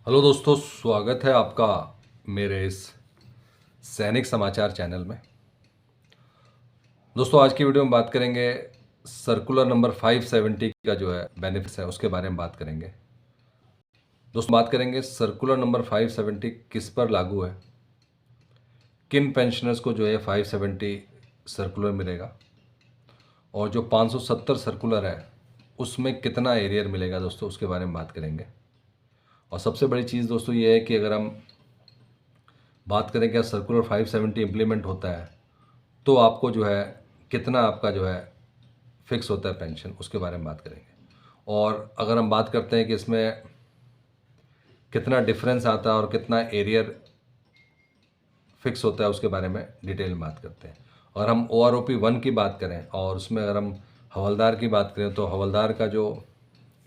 Hello दोस्तों, स्वागत है आपका मेरे इस सैनिक समाचार चैनल में। दोस्तों, आज की वीडियो में बात करेंगे सर्कुलर नंबर 570 का जो है बेनिफिट्स है उसके बारे में बात करेंगे। दोस्तों, बात करेंगे सर्कुलर नंबर 570 किस पर लागू है, किन पेंशनर्स को जो है 570 सर्कुलर मिलेगा, और जो 570 सर्कुलर है उसमें कितना एरियर मिलेगा दोस्तों, उसके बारे में बात करेंगे। और सबसे बड़ी चीज़ दोस्तों ये है कि अगर हम बात करें क्या सर्कुलर 570 इम्प्लीमेंट होता है तो आपको जो है कितना आपका जो है फिक्स होता है पेंशन, उसके बारे में बात करेंगे। और अगर हम बात करते हैं कि इसमें कितना डिफरेंस आता है और कितना एरियर फिक्स होता है उसके बारे में डिटेल में बात करते हैं। और हम OROP 1 की बात करें और उसमें अगर हम हवलदार की बात करें तो हवलदार का जो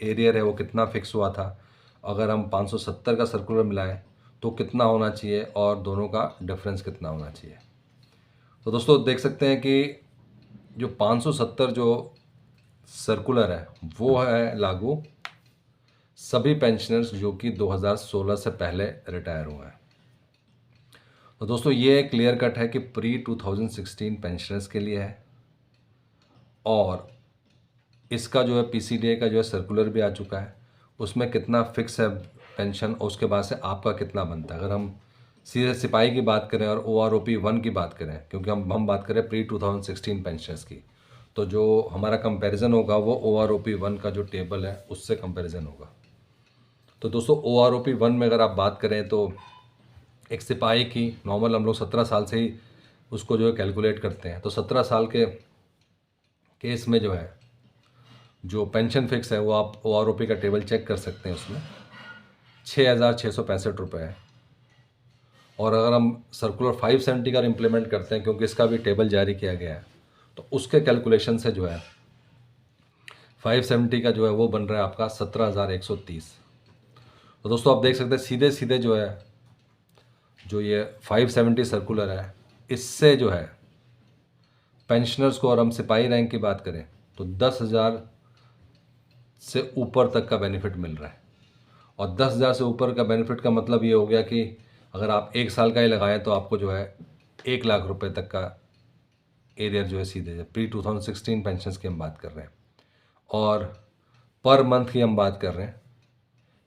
एरियर है वो कितना फिक्स हुआ था, अगर हम 570 का सर्कुलर मिलाएं तो कितना होना चाहिए और दोनों का डिफरेंस कितना होना चाहिए। तो दोस्तों देख सकते हैं कि जो 570 जो सर्कुलर है वो है लागू सभी पेंशनर्स जो कि 2016 से पहले रिटायर हुए हैं। तो दोस्तों ये क्लियर कट है कि प्री 2016 पेंशनर्स के लिए है, और इसका जो है PCDA का जो है सर्कुलर भी आ चुका है, उसमें कितना फिक्स है पेंशन और उसके बाद से आपका कितना बनता है। अगर हम सीधे सिपाही की बात करें और OROP 1 की बात करें, क्योंकि हम बात करें प्री 2016 पेंशनर्स की, तो जो हमारा कंपैरिजन होगा वो OROP 1 का जो टेबल है उससे कंपैरिजन होगा। तो दोस्तों OROP 1 में अगर आप बात करें तो एक सिपाही की नॉर्मल हम लोग 17 साल से ही उसको जो है कैलकुलेट करते हैं। तो 17 साल के केस में जो है जो पेंशन फिक्स है वो आप OROP का टेबल चेक कर सकते हैं, उसमें 6,665 रुपये है। और अगर हम सर्कुलर 570 का इम्प्लीमेंट करते हैं, क्योंकि इसका भी टेबल जारी किया गया है, तो उसके कैलकुलेशन से जो है 570 का जो है वो बन रहा है आपका 17,130। तो दोस्तों आप देख सकते हैं सीधे सीधे जो है जो ये 570 सर्कुलर है इससे जो है पेंशनर्स को, और हम सिपाही रैंक की बात करें तो 10,000 से ऊपर तक का बेनिफिट मिल रहा है। और 10,000 से ऊपर का बेनिफिट का मतलब ये हो गया कि अगर आप 1 साल का ही लगाएं तो आपको जो है 1 लाख रुपए तक का एरियर जो है सीधे प्री 2016 पेंशन की हम बात कर रहे हैं। और पर मंथ की हम बात कर रहे हैं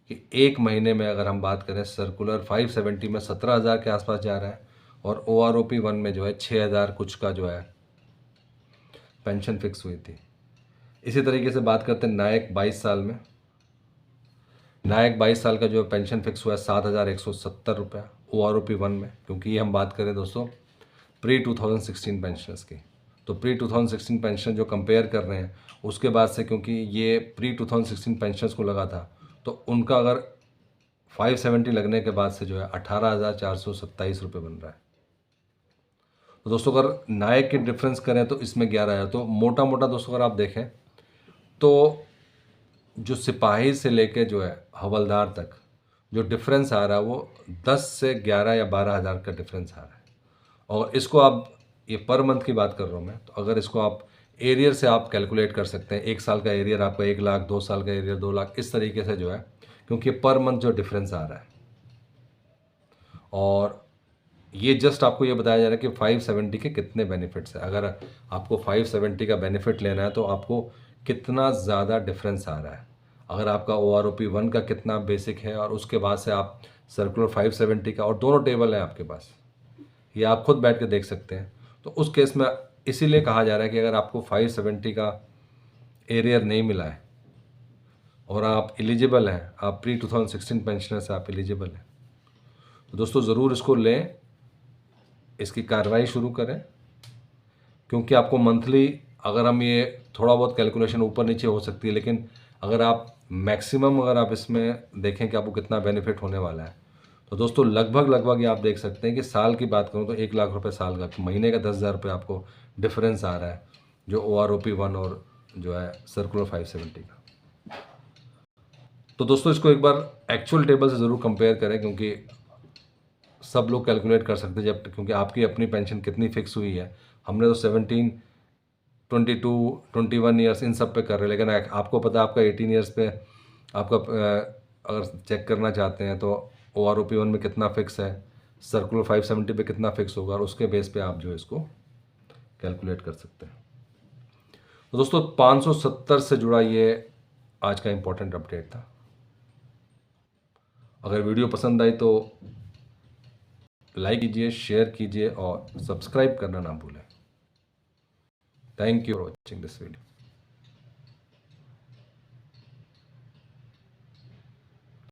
कि एक महीने में अगर हम बात करें सर्कुलर 570 में 17,000 के आसपास जा रहा है, और OROP 1 में जो है 6,000 कुछ का जो है पेंशन फिक्स हुई थी। इसी तरीके से बात करते हैं नायक 22 साल में, नायक 22 साल का जो पेंशन फिक्स हुआ है 7,170 रुपये OROP 1 में, क्योंकि ये हम बात करें दोस्तों प्री 2016 पेंशनर्स की। तो प्री 2016 पेंशन जो कंपेयर कर रहे हैं उसके बाद से, क्योंकि ये प्री 2016 पेंशनर्स को लगा था, तो उनका अगर 570 लगने के बाद से जो है 18,427 रुपये बन रहा है। तो दोस्तों अगर नायक की डिफरेंस करें तो इसमें 11,000। तो मोटा मोटा दोस्तों अगर आप देखें तो जो सिपाही से लेके जो है हवलदार तक जो डिफरेंस आ रहा है वो 10 से 11 या 12,000 का डिफरेंस आ रहा है। और इसको आप, ये पर मंथ की बात कर रहा हूँ मैं, तो अगर इसको आप एरियर से आप कैलकुलेट कर सकते हैं, 1 साल का एरियर आपका 1 लाख, 2 साल का एरियर 2 लाख, इस तरीके से जो है, क्योंकि पर मंथ जो डिफरेंस आ रहा है। और ये जस्ट आपको ये बताया जा रहा है कि 570 के कितने बेनिफिट्स हैं। अगर आपको 570 का बेनिफिट लेना है तो आपको कितना ज़्यादा डिफरेंस आ रहा है, अगर आपका OROP 1 का कितना बेसिक है, और उसके बाद से आप सर्कुलर 570 का, और दोनों टेबल हैं आपके पास, ये आप खुद बैठ के देख सकते हैं। तो उस केस में इसीलिए कहा जा रहा है कि अगर आपको 570 का एरियर नहीं मिला है और आप एलिजिबल हैं, आप प्री 2016 पेंशनर से आप एलिजिबल हैं, तो दोस्तों ज़रूर इसको लें, इसकी कार्रवाई शुरू करें। क्योंकि आपको मंथली, अगर हम ये थोड़ा बहुत कैलकुलेशन ऊपर नीचे हो सकती है, लेकिन अगर आप मैक्सिमम अगर आप इसमें देखें कि आपको कितना बेनिफिट होने वाला है, तो दोस्तों लगभग लगभग ये आप देख सकते हैं कि साल की बात करूँ तो 1 लाख रुपए साल का, महीने का 10,000 रुपये आपको डिफरेंस आ रहा है जो OROP 1 और जो है सर्कुलर 570 का। तो दोस्तों इसको एक बार एक्चुअल टेबल से ज़रूर कंपेयर करें, क्योंकि सब लोग कैलकुलेट कर सकते हैं, जब क्योंकि आपकी अपनी पेंशन कितनी फिक्स हुई है। हमने तो 17, 22, 21 ईयर्स इन सब पे कर रहे हैं, लेकिन आपको पता है आपका 18 ईयर्स पे आपका अगर चेक करना चाहते हैं तो OROP1 में कितना फिक्स है, सर्कुलर 570 पे कितना फिक्स होगा, और उसके बेस पे आप जो है इसको कैलकुलेट कर सकते हैं। तो दोस्तों 570 से जुड़ा ये आज का इम्पोर्टेंट अपडेट था। अगर वीडियो पसंद आई तो लाइक कीजिए, शेयर कीजिए और सब्सक्राइब करना ना भूलें। Thank you for watching this video.